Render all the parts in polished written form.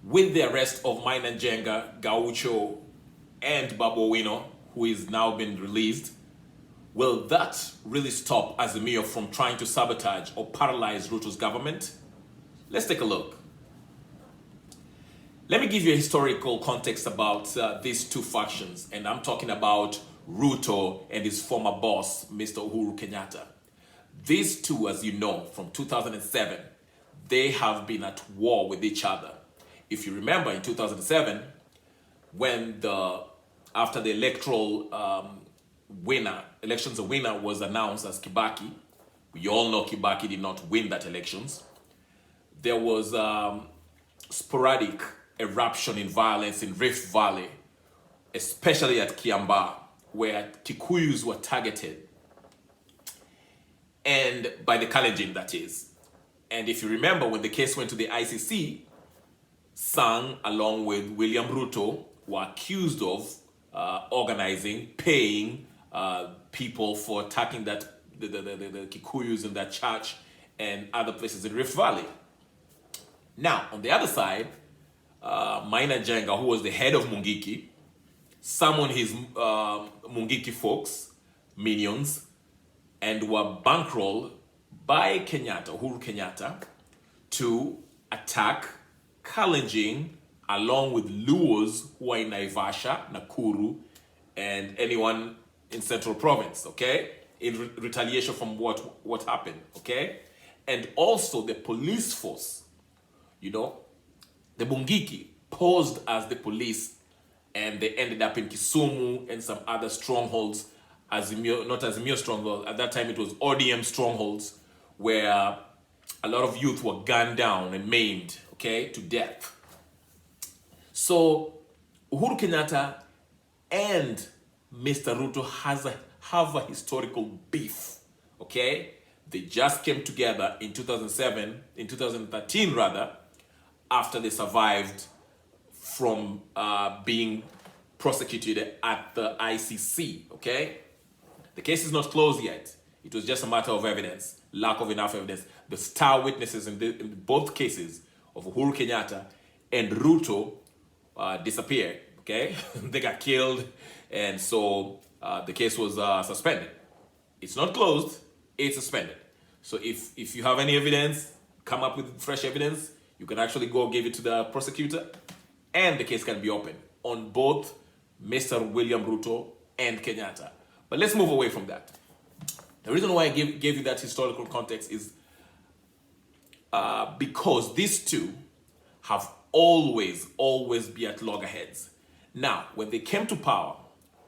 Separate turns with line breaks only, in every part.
with the arrest of Minor Jenga, Gaucho, and Babu Wino, who is now been released, will that really stop Azimio from trying to sabotage or paralyze Ruto's government? Let's take a look. Let me give you a historical context about these two factions, and I'm talking about Ruto and his former boss, Mr. Uhuru Kenyatta. These two, as you know, from 2007, they have been at war with each other. If you remember, in 2007, when after the elections, the winner was announced as Kibaki. We all know Kibaki did not win that elections. There was sporadic eruption in violence in Rift Valley, especially at Kiambaa, where Kikuyus were targeted, and by the Kalenjin, that is. And if you remember, when the case went to the ICC, Sang, along with William Ruto, were accused of organizing, paying people for attacking the Kikuyus in that church and other places in Rift Valley. Now, on the other side, Minor Jenga, who was the head of Mungiki, summoned his Mungiki folks, minions, and were bankrolled by Kenyatta, Uhuru Kenyatta, to attack Kalenjin, along with Luos who are in Naivasha, Nakuru, and anyone in Central Province, okay? In retaliation from what happened, okay? And also the police force, you know, the Mungiki posed as the police, and they ended up in Kisumu and some other strongholds, Azimio, not Azimio strongholds, at that time it was ODM strongholds, where a lot of youth were gunned down and maimed, okay, to death. So Uhuru Kenyatta and Mr. Ruto have a historical beef, okay? They just came together in 2013 rather, after they survived from being prosecuted at the ICC, okay? The case is not closed yet. It was just a matter of evidence, lack of enough evidence. The star witnesses in both cases of Uhuru Kenyatta and Ruto disappeared, okay? They got killed, and so the case was suspended. It's not closed, it's suspended. So if you have any evidence, come up with fresh evidence, you can actually go give it to the prosecutor, and the case can be opened on both Mr. William Ruto and Kenyatta. But let's move away from that. The reason why I gave you that historical context is because these two have always been at loggerheads. Now, when they came to power,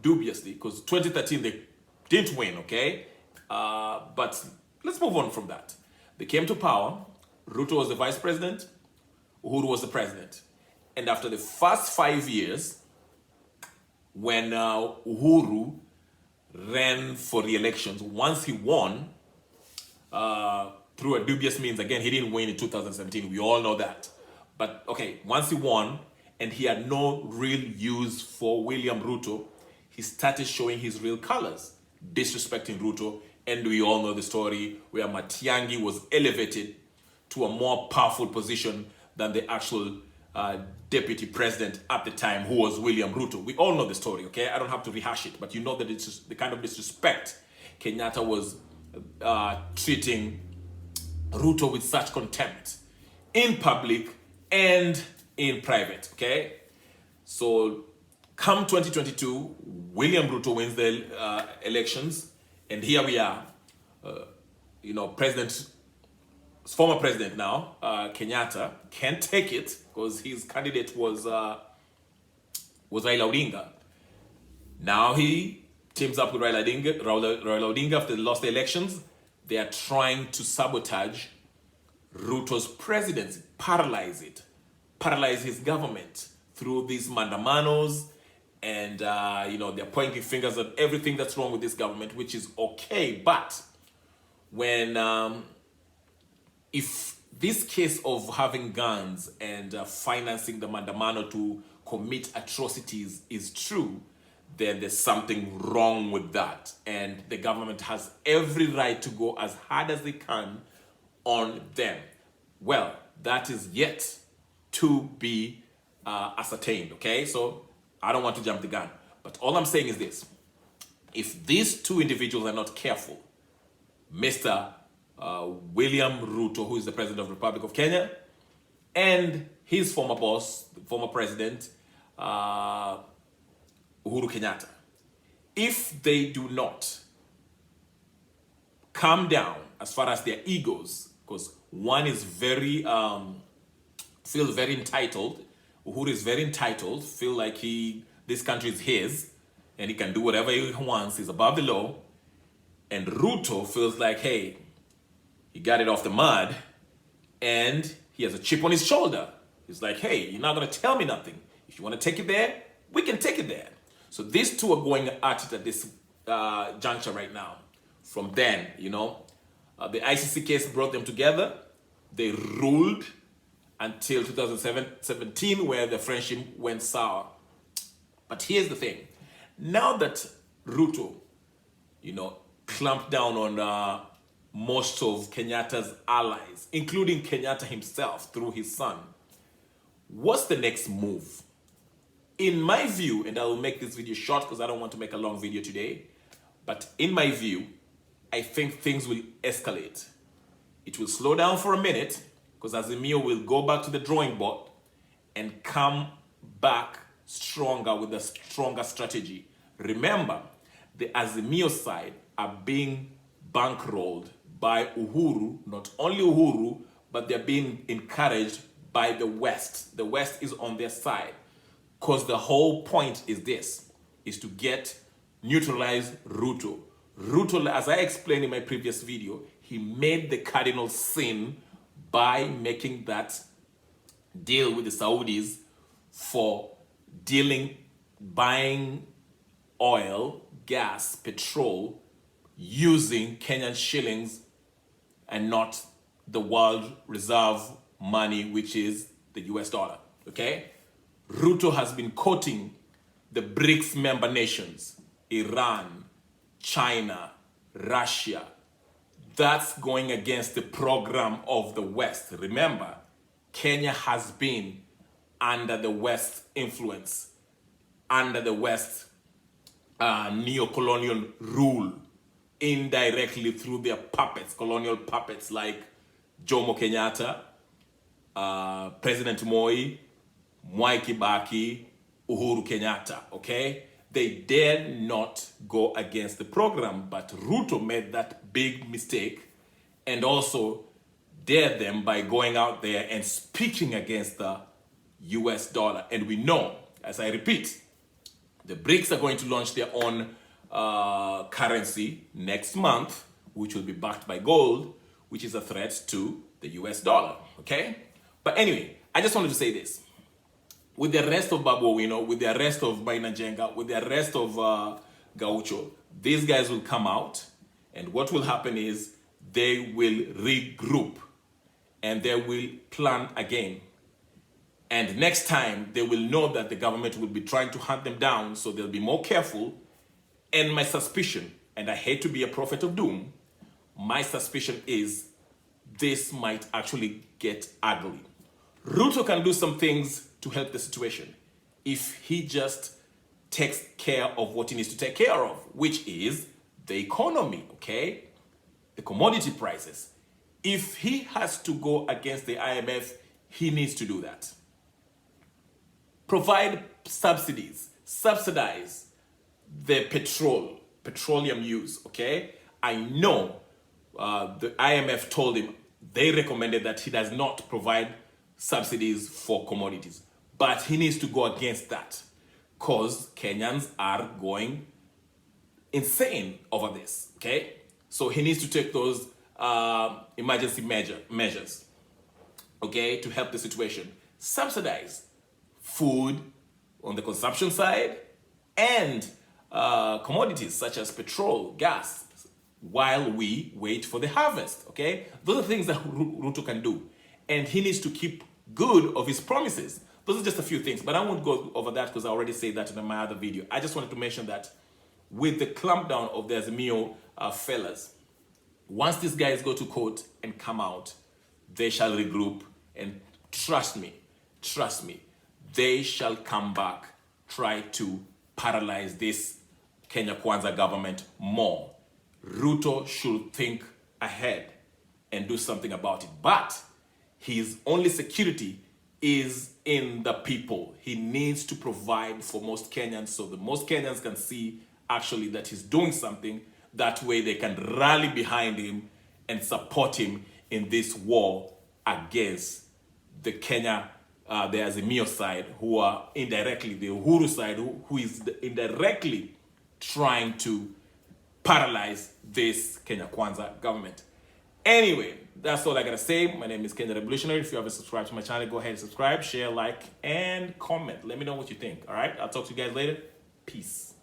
dubiously, because 2013 they didn't win, okay? But let's move on from that. They came to power, Ruto was the vice president, Uhuru was the president. And after the first 5 years, when Uhuru ran for re-elections, once he won, through a dubious means, again, he didn't win in 2017, we all know that. But okay, once he won, and he had no real use for William Ruto, he started showing his real colors, disrespecting Ruto, and we all know the story where Matiang'i was elevated to a more powerful position than the actual deputy president at the time, who was William Ruto. We all know the story, okay? I don't have to rehash it, but you know that it's just the kind of disrespect Kenyatta was treating Ruto with such contempt in public and in private, okay? So come 2022, William Ruto wins the elections, and here we are, you know, former president now, Kenyatta, can't take it because his candidate was Raila Odinga. Now he teams up with Raila Odinga after they lost the elections. They are trying to sabotage Ruto's presidency, paralyze his government through these mandamanos, and you know, they're pointing fingers at everything that's wrong with this government, which is okay. But when if this case of having guns and financing the mandamano to commit atrocities is true, then there's something wrong with that, and the government has every right to go as hard as they can on them. Well, that is yet to be ascertained, okay? So I don't want to jump the gun. But all I'm saying is this. If these two individuals are not careful, Mr. William Ruto, who is the president of the Republic of Kenya, and his former boss, the former president, Uhuru Kenyatta, if they do not calm down as far as their egos, because one is feels very entitled. Uhuru is very entitled, feel like this country is his, and he can do whatever he wants, he's above the law. And Ruto feels like, hey, he got it off the mud, and he has a chip on his shoulder. He's like, hey, you're not gonna tell me nothing. If you wanna take it there, we can take it there. So these two are going at it at this juncture right now. From then, the ICC case brought them together. They ruled until 2017, where the friendship went sour. But here's the thing. Now that Ruto, clamped down on most of Kenyatta's allies, including Kenyatta himself through his son, what's the next move? In my view, and I will make this video short because I don't want to make a long video today, but in my view, I think things will escalate. It will slow down for a minute because Azimio will go back to the drawing board and come back stronger with a stronger strategy. Remember, the Azimio side are being bankrolled by Uhuru, not only Uhuru, but they're being encouraged by the West. The West is on their side because the whole point is this, is to neutralize Ruto. Ruto, as I explained in my previous video, he made the cardinal sin by making that deal with the Saudis for buying oil, gas, petrol, using Kenyan shillings and not the world reserve money, which is the US dollar, okay? Ruto has been quoting the BRICS member nations, Iran, China, Russia. That's going against the program of the West. Remember, Kenya has been under the West influence, under the West neo-colonial rule, indirectly through their puppets, colonial puppets like Jomo Kenyatta, President Moi, Mwai Kibaki, Uhuru Kenyatta, okay? They dared not go against the program, but Ruto made that big mistake and also dared them by going out there and speaking against the US dollar. And we know, as I repeat, the BRICS are going to launch their own currency next month, which will be backed by gold, which is a threat to the US dollar, okay? But anyway, I just wanted to say this. With the arrest of Babu Owino, with the arrest of Maina Njenga, with the arrest of Gaucho, these guys will come out, and what will happen is they will regroup and they will plan again. And next time, they will know that the government will be trying to hunt them down, so they'll be more careful. And my suspicion, and I hate to be a prophet of doom, my suspicion is this might actually get ugly. Ruto can do some things to help the situation if he just takes care of what he needs to take care of, which is the economy, okay? The commodity prices. If he has to go against the IMF, he needs to do that. Provide subsidies, subsidize the petroleum use, okay? I know the IMF told him, they recommended that he does not provide subsidies for commodities, but he needs to go against that because Kenyans are going insane over this, okay? So he needs to take those emergency measures, okay, to help the situation. Subsidize food on the consumption side and commodities such as petrol, gas, while we wait for the harvest, okay? Those are things that Ruto can do. And he needs to keep good of his promises. Those are just a few things, but I won't go over that because I already said that in my other video. I just wanted to mention that with the clampdown of the Azimio fellas, once these guys go to court and come out, they shall regroup, and trust me, they shall come back, try to paralyze this Kenya Kwanza government more. Ruto should think ahead and do something about it. But his only security is in the people. He needs to provide for most Kenyans so that most Kenyans can see actually that he's doing something. That way they can rally behind him and support him in this war against the Kenya, the Azimio side, who are indirectly, the Uhuru side, who is indirectly trying to paralyze this Kenya Kwanza government. Anyway, that's all I gotta say. My name is Kenya Revolutionary. If you haven't subscribed to my channel, go ahead and subscribe, share, like, and comment. Let me know what you think. All right, I'll talk to you guys later. Peace.